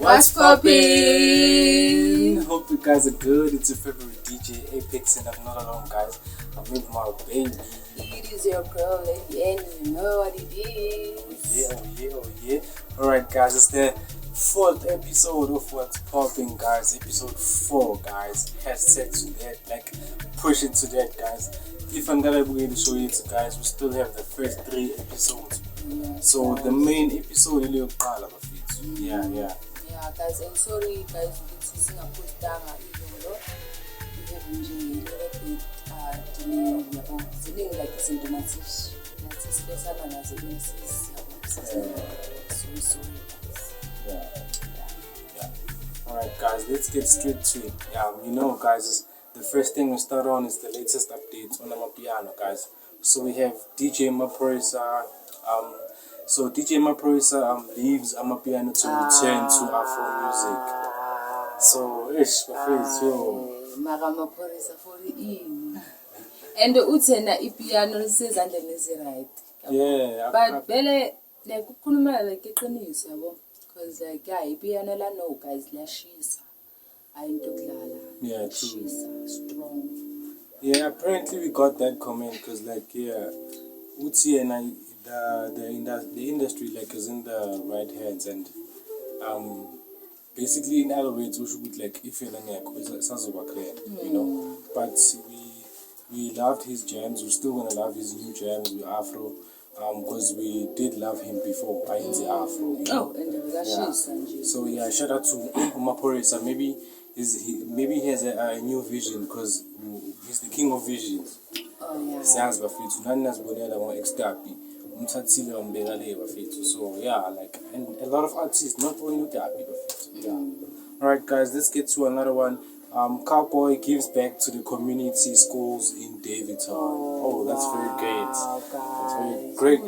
What's poppin'? Hope you guys are good. It's your favorite DJ Apex, and I'm not alone, guys. I'm with my baby. It is your girl, Lady N. You know what it is. Oh yeah. Alright, guys, it's the fourth episode of What's Poppin', guys. Episode 4, guys. Hashtag to that, like, push it to that, guys. If I'm gonna be able to show you, guys, we still have the first 3 episodes. So the main episode is your color. Yeah, guys, and sorry, guys, it's Singapore even delay, like symptomatic, Alright, guys, let's get straight to it. Guys, the first thing we start on is the latest updates on Amapiano, guys. So we have DJ Maphorisa. So DJ Maphorisa leaves Amapiano to return to Afro music. So Mara Maphorisa for in. And uthena ipiano lisezandleni eziright. Yeah. But vele like ukukhuluma like iqiniso yabo, because like ipiano la no guys liyashisa. Ayinto kudlala. Yeah, liyashisa strong. Yeah, apparently we got that comment because uthi and the industry like is in the right hands, and basically in other words we should like if you're you know, but we loved his jams. We're still gonna love his new jams with Afro, because we did love him before. I in the Afro. You know? And the So yeah, shout out to Maphorisa. Maybe he has a new vision because he's the king of visions. Oh yeah. So yeah, like, and a lot of artists not only with the happy. Yeah. Alright, guys, let's get to another one. Cowboy gives back to the community schools in Davidton. Oh, that's very great. That's very great.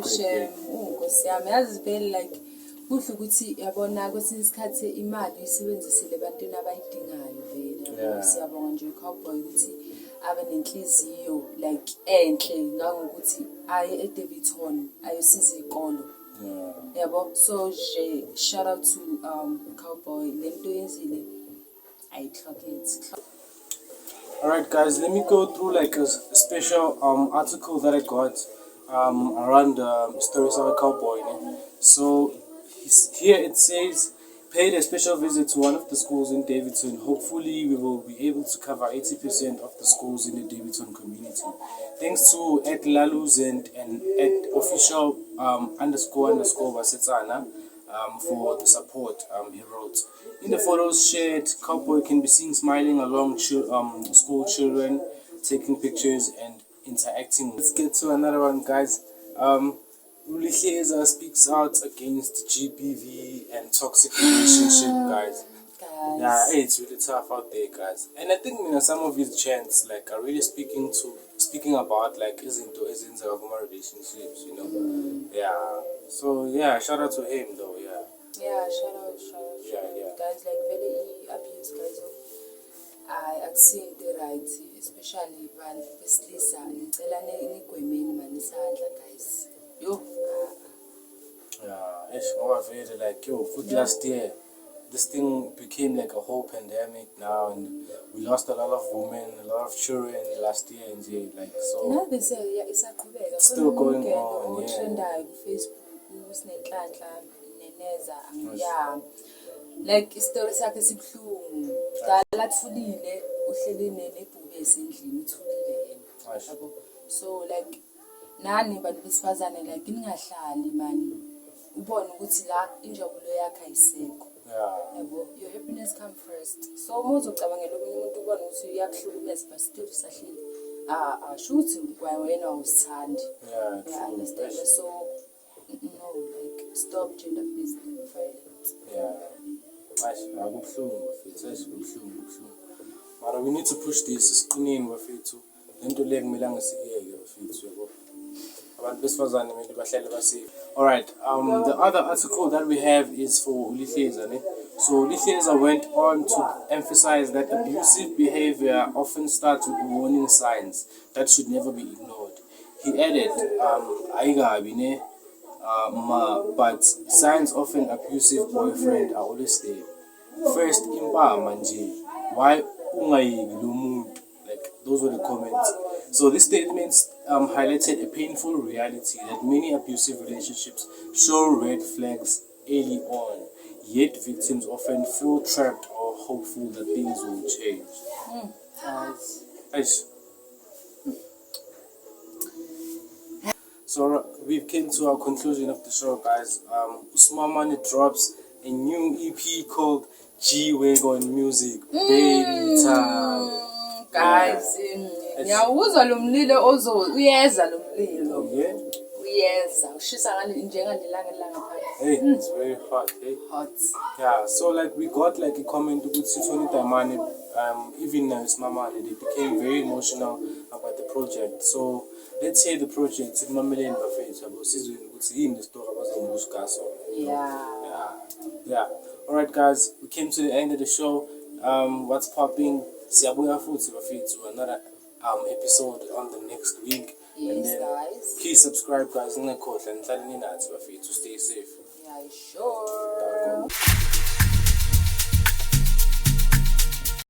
Like kuhle ukuthi yabona kwesinye isikhathi imali uyisebenzisile ebantwini abayidingayo vele. Siyabonga nje Cowboy ukuthi abe nenhliziyo like enhle ngokuthi aye eDavidton ayosiza izikolo. Yabo, so shout out to Cowboy. Lento yenzile ayixhakethe. Alright, guys, let me go through like a special article that I got around stories of a Cowboy. So here it says, paid a special visit to one of the schools in Davidton. Hopefully we will be able to cover 80% of the schools in the Davidton community. Thanks to @laluzend and @official __ Basetsana for the support, he wrote. In the photos shared, Cowboy can be seen smiling along school children, taking pictures and interacting. Let's get to another one, guys. Ulihleza speaks out against GBV and toxic relationship, guys. Yeah, it's really tough out there, guys. And I think some of his chants like are really speaking about like izinto ezenza kuma relationships, you know. Yeah. So yeah, shout out to him though. Yeah, shout out. Yeah. Guys, like very abuse, guys. I accept the right, especially when besilisa ngicela nigwemeni manisandla, guys. Yo. Yeah, it's over very like last year this thing became like a whole pandemic now, and we lost a lot of women, a lot of children last year, and like so. Now they say it's still going on. Yeah. Like story sakhe sibhlungu. Dala thulile uhleli nebhube esendlini uthulile yena. So like nani bantu besifazane like ningahlali mani. Ubone ukuthi la injabulo yakhe ayisekho. Yabo, your happiness come first. So muzocabangela omunye umuntu ubone ukuthi uyakuhlukumeza but still usahleli. Shuthi wena usithandi. Yeah, understand. So no, like stop gender-based violence. But we need to push this screening wafethu. Lento le kumele siyeke wafethu yabo. Abantu besifazane kumele bahlale base. Alright, the other article that we have is for Ulihleza. So Ulihleza went on to emphasize that abusive behavior often starts with warning signs that should never be ignored. He added, but signs of an abusive boyfriend are always there. first impama nje, why ungayeki lo muntu? Like those were the comments. So this statement highlighted a painful reality that many abusive relationships show red flags early on, yet victims often feel trapped or hopeful that things will change. Guys. Aish. So we came to our conclusion of the show, guys. Usmamane drops a new EP called G-Wagon Music, Baby Time. Guys, ngiyawuzwa lo mlilo uyeza lo mlilo. Yeah. Uyeza, ushisa njengalelanga phakathi. Hey, it's very hot. Hey. Hot. Yeah, so like we got like a comment with Sitoni Taimane, even now Usmamane, they became very emotional about the project. So let's say the project, Simameleni Bafethu, abo sizwe ukuthi yini the story abazongudiscuss. Yeah. Alright guys, we came to the end of the show. What's popping? Siyabuya futhi bafethu, another episode on the next week. Yes, and then, guys. Please subscribe guys, ningakhohlwa nihlale ninathi bafethu, stay safe. Yeah, sure.